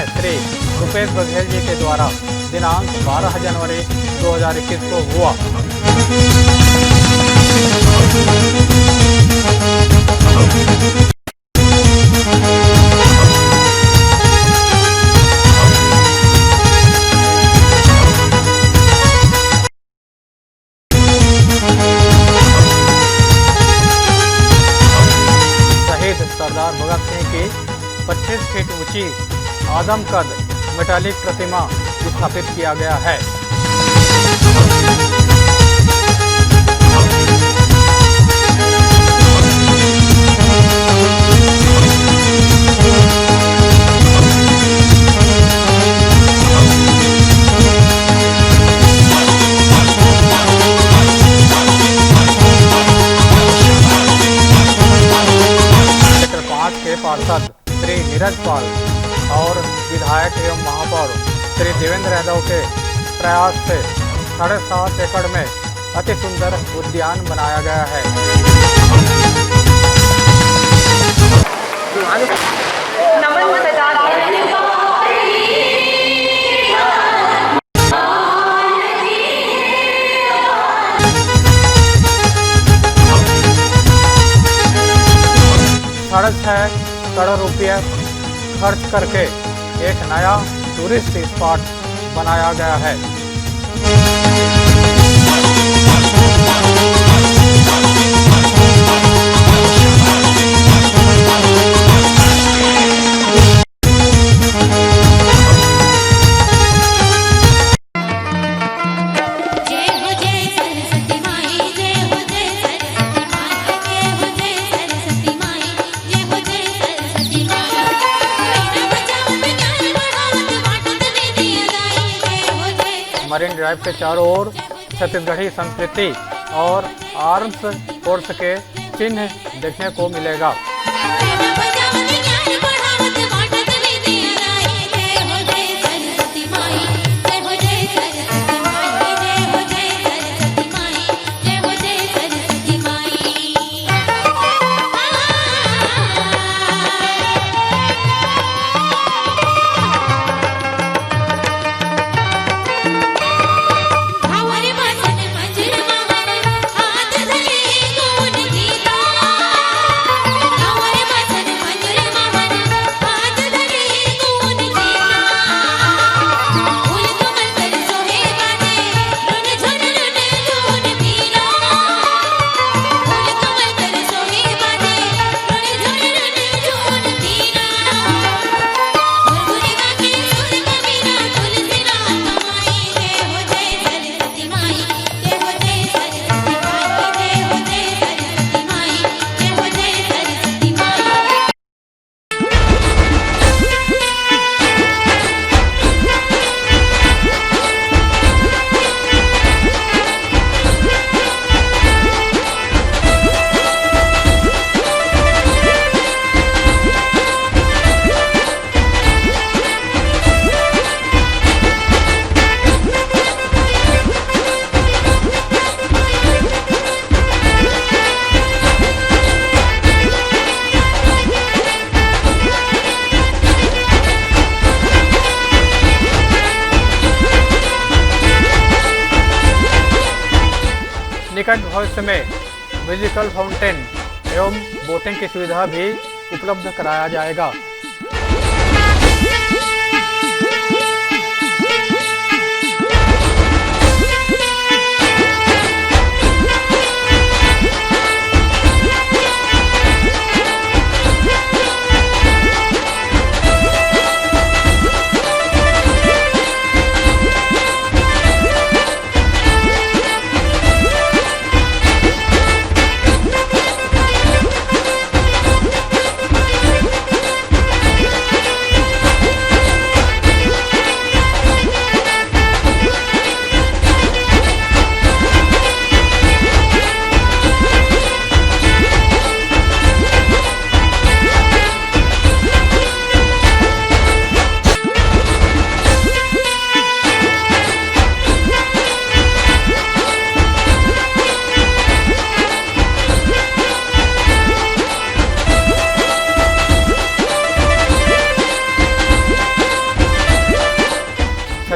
श्री भूपेश बघेल जी के द्वारा दिनांक 12 जनवरी 2021 को हुआ। सरदार भगत सिंह की 25 फीट ऊंची आदमकद मेटालिक प्रतिमा स्थापित किया गया है। के पार्षद श्री नीरज पाल और विधायक एवं महापौर श्री देवेंद्र यादव के प्रयास से 7.5 एकड़ में अति सुंदर उद्यान बनाया गया है। ₹6.5 करोड़ रुपये खर्च करके एक नया टूरिस्ट स्पॉट बनाया गया है। मरीन ड्राइव के चारों ओर छत्तीसगढ़ी संस्कृति और आर्म्स फोर्स के चिन्ह देखने को मिलेगा। निकट भविष्य में म्यूजिकल फाउंटेन एवं बोटिंग की सुविधा भी उपलब्ध कराया जाएगा।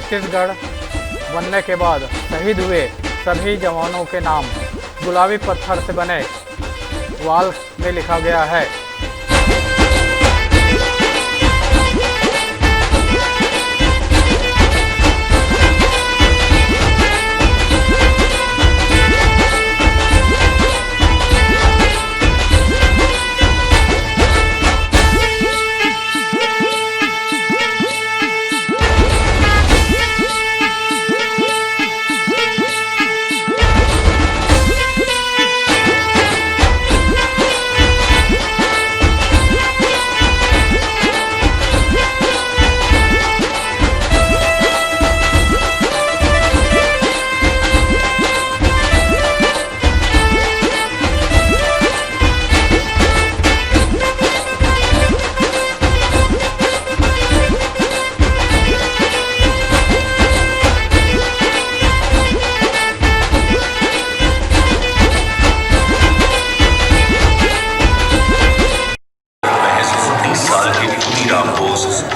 छत्तीसगढ़ बनने के बाद शहीद हुए सभी जवानों के नाम गुलाबी पत्थर से बने वॉल में लिखा गया है।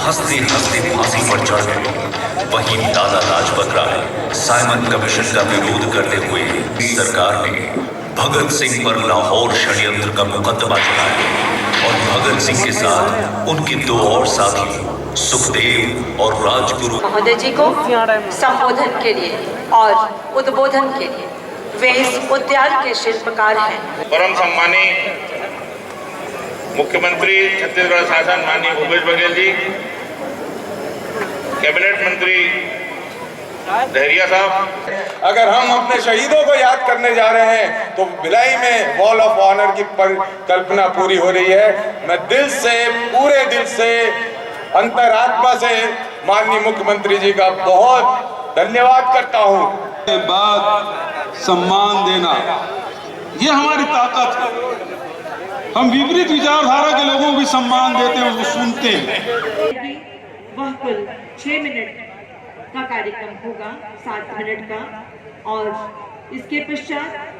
हंसते हंसते फांसी पर चढ़ गए। वहीं लाला लाजपत राय साइमन कमीशन का विरोध करते हुए सरकार ने भगत सिंह पर लाहौर षड्यंत्र का मुकदमा चलाया और भगत सिंह के साथ उनके दो और साथी सुखदेव और राजगुरु महोदय जी को संबोधन के लिए और उद्बोधन के लिए वे इस उद्यान के शिल्पकार हैं। परम सम्मानी मुख्यमंत्री छत्तीसगढ़ शासन माननीय भूपेश बघेल जी, कैबिनेट मंत्री दहरिया साहब, अगर हम अपने शहीदों को याद करने जा रहे हैं तो भिलाई में वॉल ऑफ ऑनर की कल्पना पूरी हो रही है। मैं दिल से, पूरे दिल से, अंतरात्मा से माननीय मुख्यमंत्री जी का बहुत धन्यवाद करता हूं। बाद सम्मान देना ये हमारी ताकत है। हम विपरीत विचारधारा के लोगों को भी सम्मान देते हैं, उसको सुनते हैं। वह कुल 6 मिनट का कार्यक्रम होगा, 7 मिनट का, और इसके पश्चात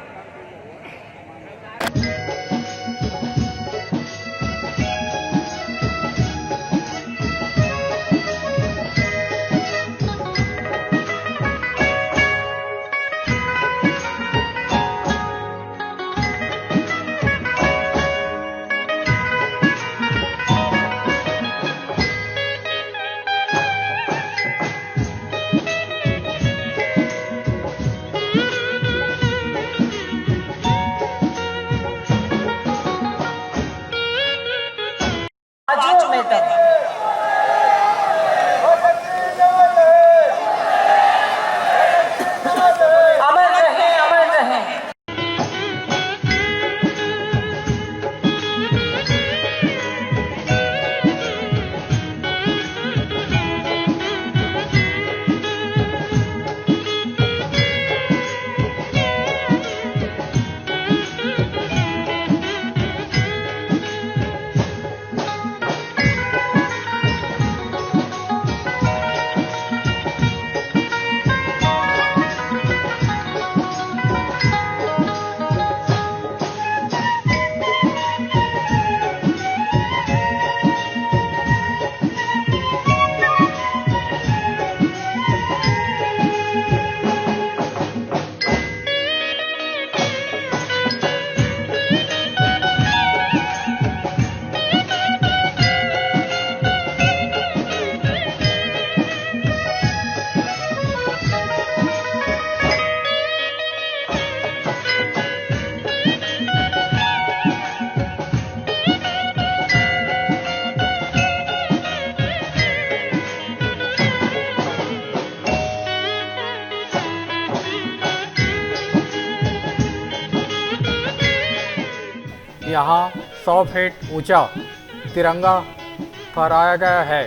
यहाँ 100 फीट ऊंचा तिरंगा फहराया गया है।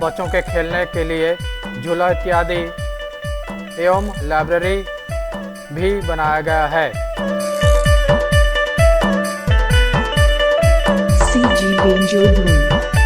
बच्चों के खेलने के लिए झूला इत्यादि एवं लाइब्रेरी भी बनाया गया है। CG Benjo Bloom